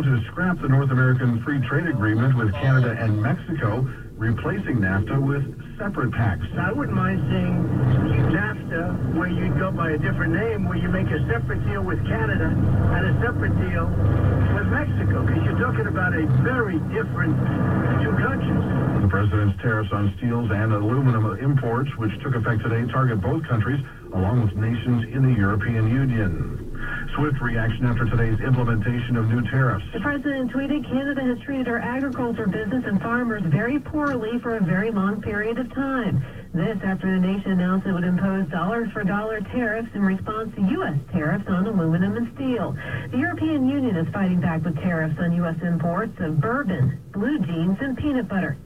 To scrap the North American Free Trade Agreement with Canada and Mexico, replacing NAFTA with separate pacts. I wouldn't mind seeing NAFTA, where you'd go by a different name, where you make a separate deal with Canada and a separate deal with Mexico, because you're talking about a very different two countries. The president's tariffs on steels and aluminum imports, which took effect today, target both countries, along with nations in the European Union. Swift reaction after today's implementation of new tariffs. The president tweeted, Canada has treated our agriculture business and farmers very poorly for a very long period of time. This after the nation announced it would impose dollar-for-dollar tariffs in response to U.S. tariffs on aluminum and steel. The European Union is fighting back with tariffs on U.S. imports of bourbon, blue jeans, and peanut butter.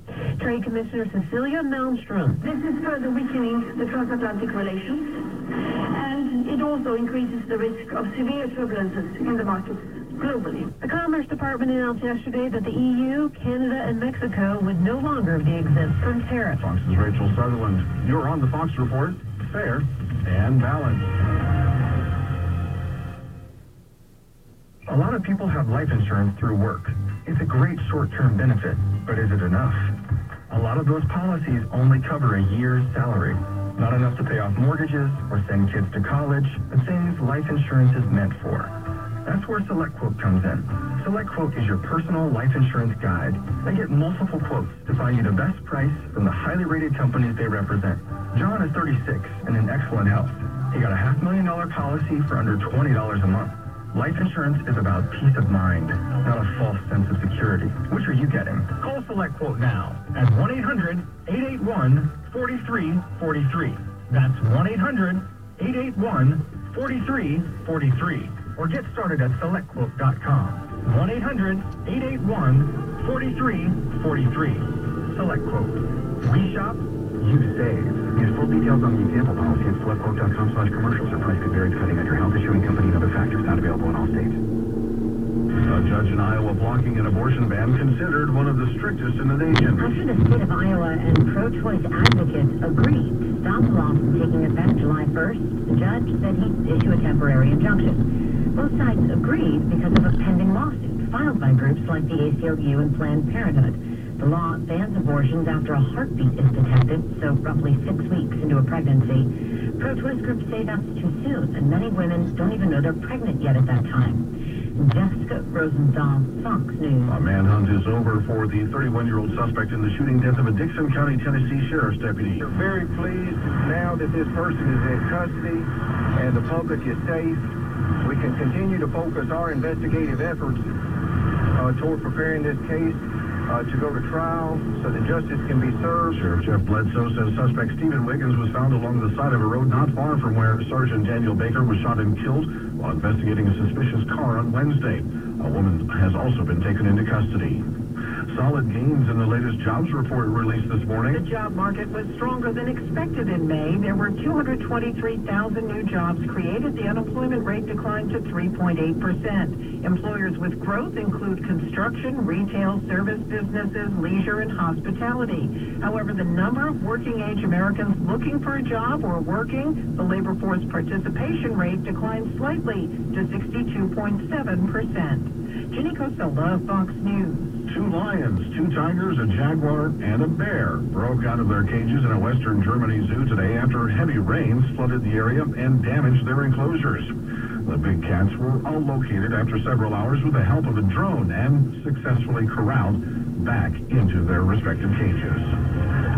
Trade Commissioner Cecilia Malmstrom. This is further weakening the transatlantic relations, and it also increases the risk of severe turbulences in the markets globally. The Commerce Department announced yesterday that the EU, Canada, and Mexico would no longer be exempt from tariffs. Fox's Rachel Sutherland. You're on the Fox Report, fair and balanced. A lot of people have life insurance through work. It's a great short-term benefit, but is it enough? A lot of those policies only cover a year's salary. Not enough to pay off mortgages or send kids to college, the things life insurance is meant for. That's where SelectQuote comes in. SelectQuote is your personal life insurance guide. They get multiple quotes to find you the best price from the highly rated companies they represent. John is 36 and in excellent health. He got a $500,000 policy for under $20 a month. Life insurance is about peace of mind, not a false sense of security. Which are you getting? Call SelectQuote now at 1-800-881-4343. That's 1-800-881-4343. Or get started at SelectQuote.com. 1-800-881-4343. SelectQuote. We shop, you save. Use full details on the example policy at SelectQuote.com/commercials. Our price could vary depending on your health, issuing company, and other factors. Not available in all states. A judge in Iowa blocking an abortion ban considered one of the strictest in the nation. After the state of Iowa and pro-choice advocates agreed to stop the law from taking effect July 1st, the judge said he'd issue a temporary injunction. Both sides agreed because of a pending lawsuit filed by groups like the ACLU and Planned Parenthood. The law bans abortions after a heartbeat is detected, so roughly 6 weeks into a pregnancy. Pro-choice groups say that's too soon, and many women don't even know they're pregnant yet at that time. Jessica Rosenthal, Fox News. A manhunt is over for the 31-year-old suspect in the shooting death of a Dixon County, Tennessee sheriff's deputy. We're very pleased now that this person is in custody and the public is safe. We can continue to focus our investigative efforts toward preparing this case to go to trial so that justice can be served. Sheriff Jeff Bledsoe says suspect Stephen Wiggins was found along the side of a road not far from where Sergeant Daniel Baker was shot and killed while investigating a suspicious car on Wednesday. A woman has also been taken into custody. Solid gains in the latest jobs report released this morning. The job market was stronger than expected in May. There were 223,000 new jobs created. The unemployment rate declined to 3.8%. Employers with growth include construction, retail, service businesses, leisure, and hospitality. However, the number of working-age Americans looking for a job or working, the labor force participation rate declined slightly to 62.7%. Ginny Cosella, Fox News. 2 lions, 2 tigers, a jaguar, and a bear broke out of their cages in a western Germany zoo today after heavy rains flooded the area and damaged their enclosures. The big cats were all located after several hours with the help of a drone and successfully corralled back into their respective cages.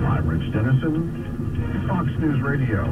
I'm Rich Dennison, Fox News Radio.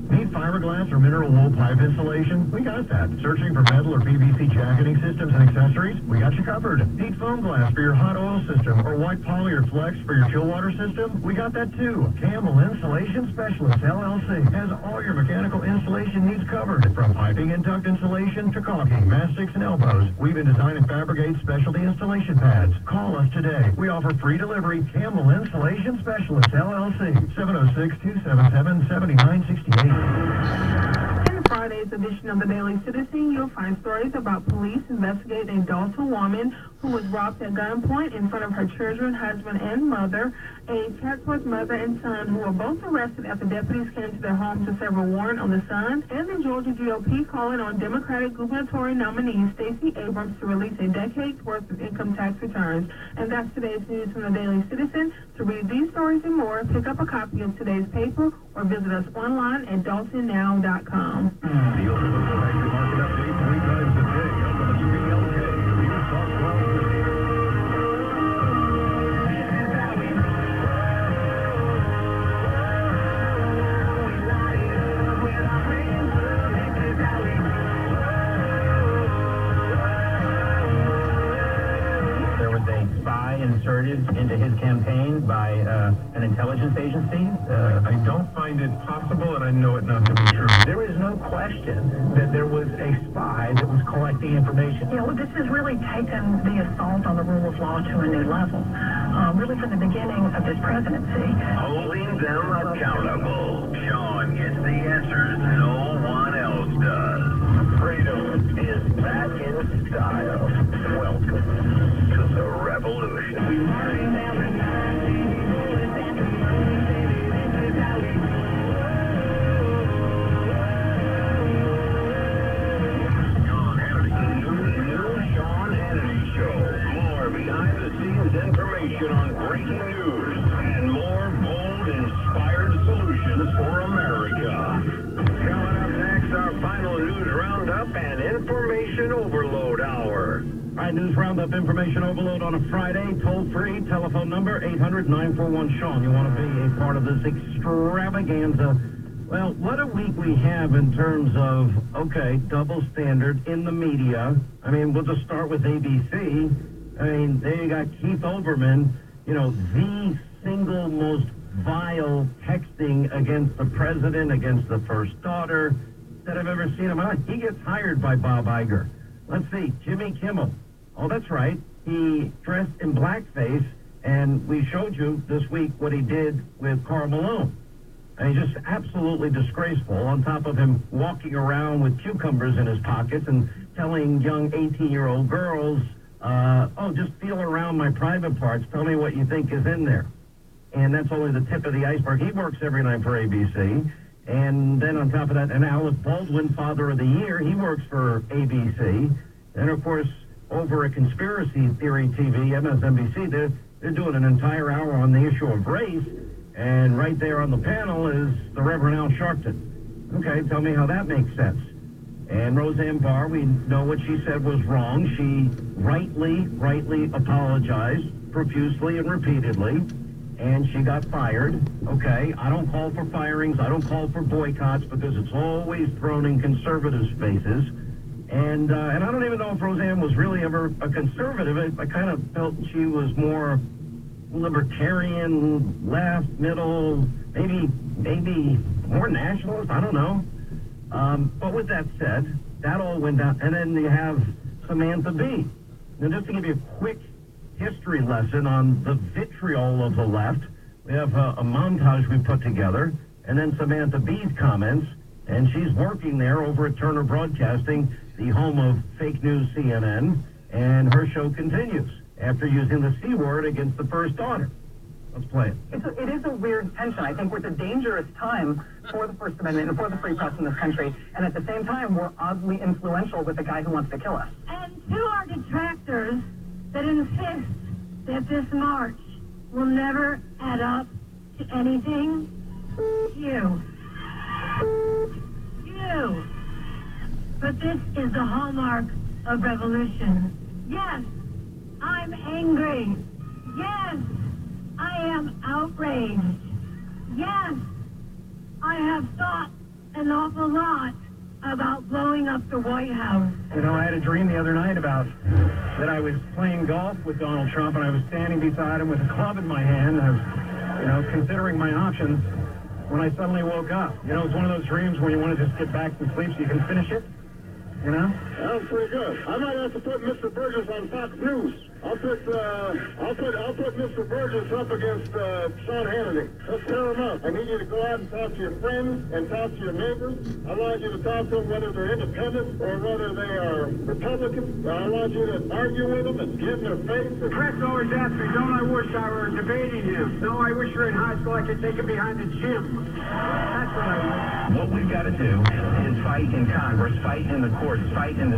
Need fiberglass or mineral wool pipe insulation? We got that. Searching for metal or PVC jacketing systems and accessories? We got you covered. Need foam glass for your hot oil system or white poly or flex for your chill water system? We got that too. Campbell Insulation Specialist LLC has all your mechanical insulation needs covered. From piping and duct insulation to caulking, mastics, and elbows, we even design and fabricate specialty installation pads. Call us today. We offer free delivery. Campbell Insulation Specialist LLC, 706-277-7968. Friday's edition of the Daily Citizen, you'll find stories about police investigating a Dalton woman who was robbed at gunpoint in front of her children, husband, and mother. A Chatsworth mother and son who were both arrested after deputies came to their home to serve a warrant on the son. And the Georgia GOP calling on Democratic gubernatorial nominee Stacey Abrams to release a decade's worth of income tax returns. And that's today's news from the Daily Citizen. To read these stories and more, pick up a copy of today's paper or visit us online at DaltonNow.com. The open market update 3 times a day on WBLK. News Talk 1250. There was a spy inserted into his campaign by an intelligence agency. I don't find it possible, and I know it not to be true. There is no question that there was a spy that was collecting information. You know, this has really taken the assault on the rule of law to a new level. Really from the beginning of this presidency. Holding them accountable. Sean gets the answers no one else does. Freedom is back in style. Welcome to the revolution. Information on breaking news and more bold, inspired solutions for America. Coming up next, our final news roundup and information overload hour. All right, News Roundup Information Overload on a Friday. Toll-free telephone number 800-941-SEAN. You want to be a part of this extravaganza. Well, what a week we have in terms of, okay, double standard in the media. I mean, we'll just start with ABC. I mean, there you got Keith Olbermann, you know, the single most vile texting against the president, against the first daughter that I've ever seen in my life. He gets hired by Bob Iger. Let's see, Jimmy Kimmel. Oh, that's right. He dressed in blackface, and we showed you this week what he did with Karl Malone. And he's just absolutely disgraceful, on top of him walking around with cucumbers in his pockets and telling young 18-year-old girls, just feel around my private parts. Tell me what you think is in there. And that's only the tip of the iceberg. He works every night for ABC. And then on top of that, and Alec Baldwin, Father of the Year, he works for ABC. And, of course, over at Conspiracy Theory TV, MSNBC, they're doing an entire hour on the issue of race. And right there on the panel is the Reverend Al Sharpton. Okay, tell me how that makes sense. And Roseanne Barr, we know what she said was wrong. She rightly apologized profusely and repeatedly, and she got fired. Okay, I don't call for firings. I don't call for boycotts because it's always thrown in conservatives' faces. And I don't even know if Roseanne was really ever a conservative. I kind of felt she was more libertarian, left, middle, maybe more nationalist. I don't know. But with that said, that all went down. And then you have Samantha Bee. Now, just to give you a quick history lesson on the vitriol of the left, we have a montage we put together, and then Samantha Bee's comments, and she's working there over at Turner Broadcasting, the home of fake news CNN, and her show continues after using the C word against the first daughter. Let's play it. It is a weird tension. I think we're at a dangerous time for the First Amendment and for the free press in this country. And at the same time, we're oddly influential with the guy who wants to kill us. And to our detractors that insist that this march will never add up to anything, you. But this is the hallmark of revolution. Yes, I'm angry. Yes, I am outraged. Yes, I have thought an awful lot about blowing up the White House. You know, I had a dream the other night about that I was playing golf with Donald Trump, and I was standing beside him with a club in my hand, and I was, considering my options when I suddenly woke up. You know, it's one of those dreams where you want to just get back to sleep so you can finish it. You know? That was pretty good. I might have to put Mr. Burgess on Fox News. I'll put Mr. Burgess up against Sean Hannity. Let's tear him up. I need you to go out and talk to your friends and talk to your neighbors. I want you to talk to them whether they're independents or whether they are Republicans. I want you to argue with them and give them their face. The press always asks me, don't I wish I were debating him? No, I wish you were in high school. I could take him behind the gym. That's what I wish. What we've got to do is fight in Congress, fight in the courts, fight in the